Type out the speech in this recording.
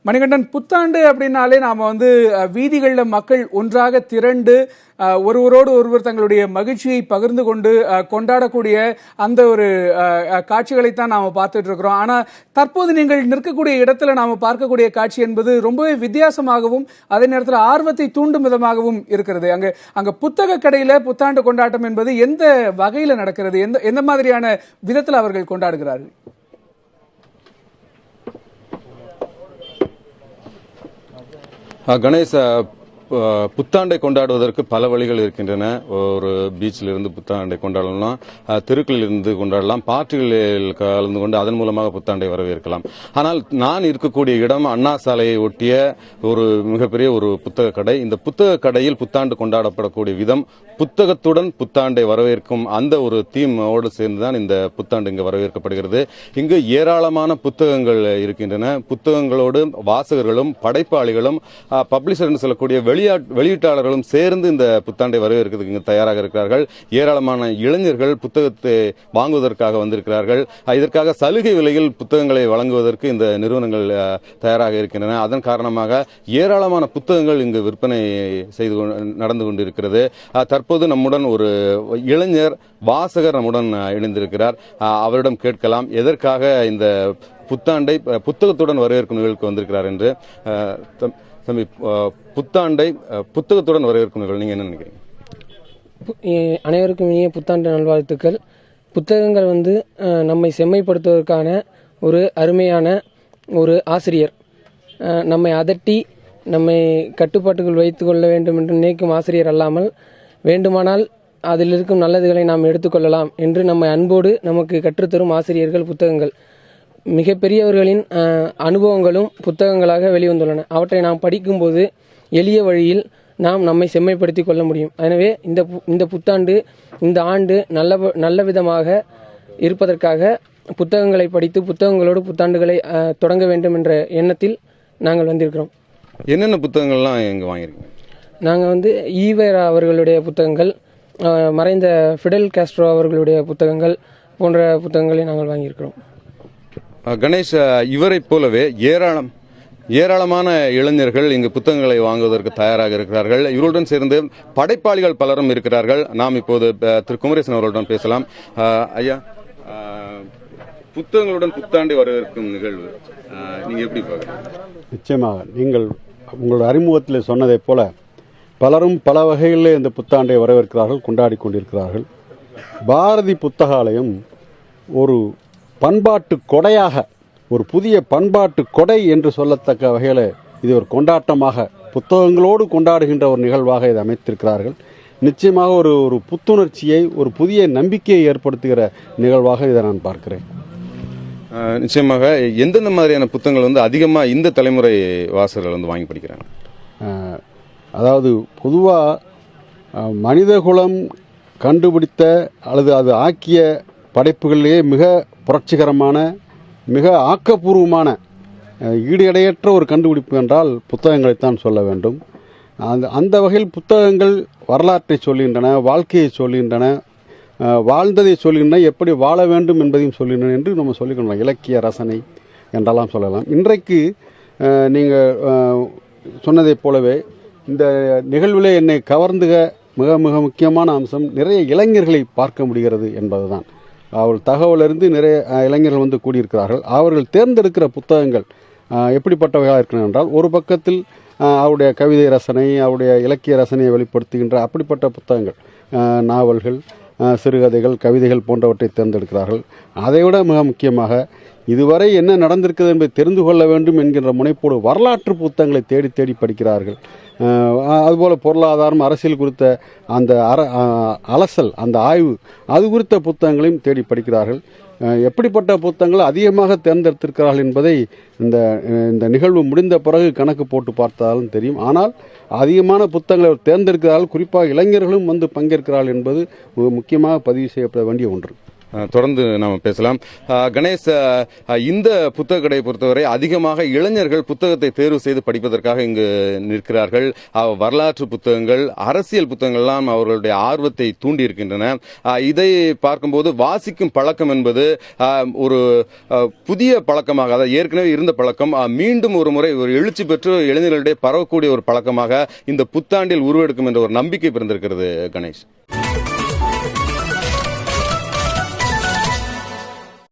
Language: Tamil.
மணிகண்டன், புத்தாண்டு அப்படின்னாலே நாம வீதிகளில் மக்கள் ஒன்றாக திரண்டு ஒருவரோடு ஒருவர் தங்களுடைய மகிழ்ச்சியை பகிர்ந்து கொண்டு கொண்டாடக்கூடிய அந்த ஒரு காட்சிகளைத்தான் நாம பார்த்துட்டு இருக்கிறோம். ஆனா தற்போது நீங்கள் நிற்கக்கூடிய இடத்துல நாம பார்க்கக்கூடிய காட்சி என்பது ரொம்பவே வித்தியாசமாகவும் அதே நேரத்தில் ஆர்வத்தை தூண்டும் விதமாகவும் இருக்கிறது. அங்க புத்தக கடையில புத்தாண்டு கொண்டாட்டம் என்பது எந்த வகையில நடக்கிறது? எந்த மாதிரியான விதத்தில் அவர்கள் கொண்டாடுகிறார்கள்? கணேஷ், புத்தாண்டை கொண்டாடுவதற்கு பல வழிகள் இருக்கின்றன. ஒரு பீச்சில் இருந்து புத்தாண்டை கொண்டாடலாம், தெருக்களில் இருந்து கொண்டாடலாம், பார்ட்டிகளில் கலந்து கொண்டு அதன் மூலமாக புத்தாண்டை வரவேற்கலாம். ஆனால் நான் இருக்கக்கூடிய இடம் அண்ணா சாலையை ஒட்டிய ஒரு மிகப்பெரிய ஒரு புத்தக கடை. இந்த புத்தக கடையில் புத்தாண்டு கொண்டாடப்படக்கூடிய விதம் புத்தகத்துடன் புத்தாண்டை வரவேற்கும் அந்த ஒரு தீமோடு சேர்ந்துதான் இந்த புத்தாண்டு இங்கு வரவேற்கப்படுகிறது. இங்கு ஏராளமான புத்தகங்கள் இருக்கின்றன. புத்தகங்களோடு வாசகர்களும் படைப்பாளிகளும் பப்ளிஷர் என்று சொல்லக்கூடிய வெளியீட்டாளர்களும் சேர்ந்து இந்த புத்தாண்டை வரவேற்கிறதுக்கு இங்கு தயாராக இருக்கிறார்கள். ஏராளமான இளைஞர்கள் புத்தகத்தை வாங்குவதற்காக வந்திருக்கிறார்கள். இதற்காக சலுகை விலையில் புத்தகங்களை வழங்குவதற்கு இந்த நிறுவனங்கள் தயாராக இருக்கின்றன. அதன் காரணமாக ஏராளமான புத்தகங்கள் இங்கு விற்பனை செய்து நடந்து கொண்டிருக்கிறது. தற்போது நம்முடன் ஒரு இளைஞர் வாசகர் நம்முடன் இணைந்திருக்கிறார். அவரிடம் கேட்கலாம் எதற்காக இந்த புத்தாண்டை புத்தகத்துடன் வரவேற்கும் நிகழ்வுக்கு வந்திருக்கிறார் என்று. தம்பி, புத்தாண்டை புத்தகத்துடன் வரவேற்கும் நிகழ்வு நீங்க என்ன நினைக்கிறீங்க? அனைவருக்கும் இனிய புத்தாண்டு நல்வாழ்த்துக்கள். புத்தகங்கள் நம்மை செம்மைப்படுத்துவதற்கான ஒரு அருமையான ஒரு ஆசிரியர். நம்மை அதட்டி நம்மை கட்டுப்பாட்டுக்குள் வைத்துக் கொள்ள வேண்டும் என்று நினைக்கும் ஆசிரியர் அல்லாமல், வேண்டுமானால் அதில் இருக்கும் நல்லதுகளை நாம் எடுத்துக்கொள்ளலாம் என்று நம்மை அன்போடு நமக்கு கற்றுத்தரும் ஆசிரியர்கள் புத்தகங்கள். மிகப்பெரியவர்களின் அனுபவங்களும் புத்தகங்களாக வெளிவந்துள்ளன. அவற்றை நாம் படிக்கும்போது எளிய வழியில் நாம் நம்மை செம்மைப்படுத்திக் கொள்ள முடியும். எனவே இந்த புத்தாண்டு, இந்த ஆண்டு நல்ல விதமாக இருப்பதற்காக புத்தகங்களை படித்து புத்தகங்களோடு புத்தாண்டுகளை தொடங்க வேண்டும் என்ற எண்ணத்தில் நாங்கள் வந்திருக்கிறோம். என்னென்ன புத்தகங்கள்லாம் எங்க வாங்கியிருக்கீங்க? நாங்கள் ஈவேரா அவர்களுடைய புத்தகங்கள், மறைந்த ஃபிடல் காஸ்ட்ரோ அவர்களுடைய புத்தகங்கள் போன்ற புத்தகங்களை நாங்கள் வாங்கியிருக்கிறோம். கணேஷ், இவரை போலவே ஏராளமான இளைஞர்கள் இங்கு புத்தகங்களை வாங்குவதற்கு தயாராக இருக்கிறார்கள். இவருடன் சேர்ந்து படைப்பாளிகள் பலரும் இருக்கிறார்கள். நாம் இப்போது திரு குமரேசன் அவர்களுடன் பேசலாம். ஐயா, புத்தகங்களுடன் புத்தாண்டை வரவேற்கும் நிகழ்வு நீங்க எப்படி பார்க்கறீங்க? நிச்சயமாக நீங்கள் உங்களுடைய அறிமுகத்தில் சொன்னதை போல பலரும் பல வகைகளில் இந்த புத்தாண்டை வரவேற்கிறார்கள், கொண்டாடி கொண்டிருக்கிறார்கள். பாரதி புத்தகாலயம் ஒரு பண்பாட்டு கொடையாக, ஒரு புதிய பண்பாட்டு கொடை என்று சொல்லத்தக்க வகையில் இது ஒரு கொண்டாட்டமாக, புத்தகங்களோடு கொண்டாடுகின்ற ஒரு நிகழ்வாக இதை அமைத்திருக்கிறார்கள். நிச்சயமாக ஒரு புத்துணர்ச்சியை, ஒரு புதிய நம்பிக்கையை ஏற்படுத்துகிற நிகழ்வாக இதை நான் பார்க்கிறேன். நிச்சயமாக. எந்தெந்த மாதிரியான புத்தகங்கள் அதிகமாக இந்த தலைமுறை வாசகர்கள் வாங்கி படிக்கிறாங்க? அதாவது பொதுவாக மனிதகுலம் கண்டுபிடித்த அல்லது அது ஆக்கிய படைப்புகளிலேயே மிக புரட்சிகரமான, மிக ஆக்கப்பூர்வமான, ஈடு எடையற்ற ஒரு கண்டுபிடிப்பு என்றால் புத்தகங்களைத்தான் சொல்ல வேண்டும். அந்த வகையில் புத்தகங்கள் வரலாற்றை சொல்கின்றன, வாழ்க்கையை சொல்கின்றன, வாழ்ந்ததை சொல்கின்றன, எப்படி வாழ வேண்டும் என்பதையும் சொல்கின்றன என்று நம்ம சொல்லிக்கணும். இலக்கிய ரசனை என்றெல்லாம் சொல்லலாம். இன்றைக்கு நீங்கள் சொன்னதைப் போலவே இந்த நிகழ்விலே என்னை கவர்ந்துக மிக மிக முக்கியமான அம்சம் நிறைய இளைஞர்களை பார்க்க முடிகிறது என்பதுதான். அவள் தகவலிருந்து நிறைய இளைஞர்கள் கூடியிருக்கிறார்கள். அவர்கள் தேர்ந்தெடுக்கிற புத்தகங்கள் எப்படிப்பட்டவையாக இருக்கின்றன என்றால், ஒரு பக்கத்தில் அவருடைய கவிதை ரசனை, அவருடைய இலக்கிய ரசனையை வெளிப்படுத்துகின்ற அப்படிப்பட்ட புத்தகங்கள், நாவல்கள், சிறுகதைகள், கவிதைகள் போன்றவற்றை தேர்ந்தெடுக்கிறார்கள். அதைவிட மிக முக்கியமாக இதுவரை என்ன நடந்திருக்கிறது என்பதை தெரிந்து கொள்ள வேண்டும் என்கின்ற முனைப்போடு வரலாற்று புத்தகங்களை தேடி தேடி படிக்கிறார்கள். அதுபோல பொருளாதாரம், அரசியல் குறித்த அந்த அலசல், அந்த ஆய்வு, அது குறித்த புத்தகங்களையும் தேடி படிக்கிறார்கள். எப்படிப்பட்ட புத்தகங்கள் அதிகமாக தேர்ந்தெடுத்திருக்கிறார்கள் என்பதை இந்த நிகழ்வு முடிந்த பிறகு கணக்கு போட்டு பார்த்தாலும் தெரியும். ஆனால் அதிகமான புத்தகங்களை தேர்ந்தெடுக்கிறார்கள், குறிப்பாக இளைஞர்களும் பங்கேற்கிறார்கள் என்பது முக்கியமாக பதிவு செய்யப்பட வேண்டிய ஒன்று. தொடர்ந்து நாம பேசலாம். கணேஷ், இந்த புத்தக கடையை பொறுத்தவரை அதிகமாக இளைஞர்கள் புத்தகத்தை தேர்வு செய்து படிப்பதற்காக இங்கு நிற்கிறார்கள். வரலாற்று புத்தகங்கள், அரசியல் புத்தகங்கள்லாம் அவர்களுடைய ஆர்வத்தை தூண்டி இருக்கின்றன. இதை பார்க்கும்போது வாசிக்கும் பழக்கம் என்பது ஒரு புதிய பழக்கமாக, அதாவது ஏற்கனவே இருந்த பழக்கம் மீண்டும் ஒரு முறை ஒரு எழுச்சி பெற்று இளைஞர்களிடையே பரவக்கூடிய ஒரு பழக்கமாக இந்த புத்தாண்டில் உருவெடுக்கும் என்ற ஒரு நம்பிக்கை பிறந்திருக்கிறது. கணேஷ்.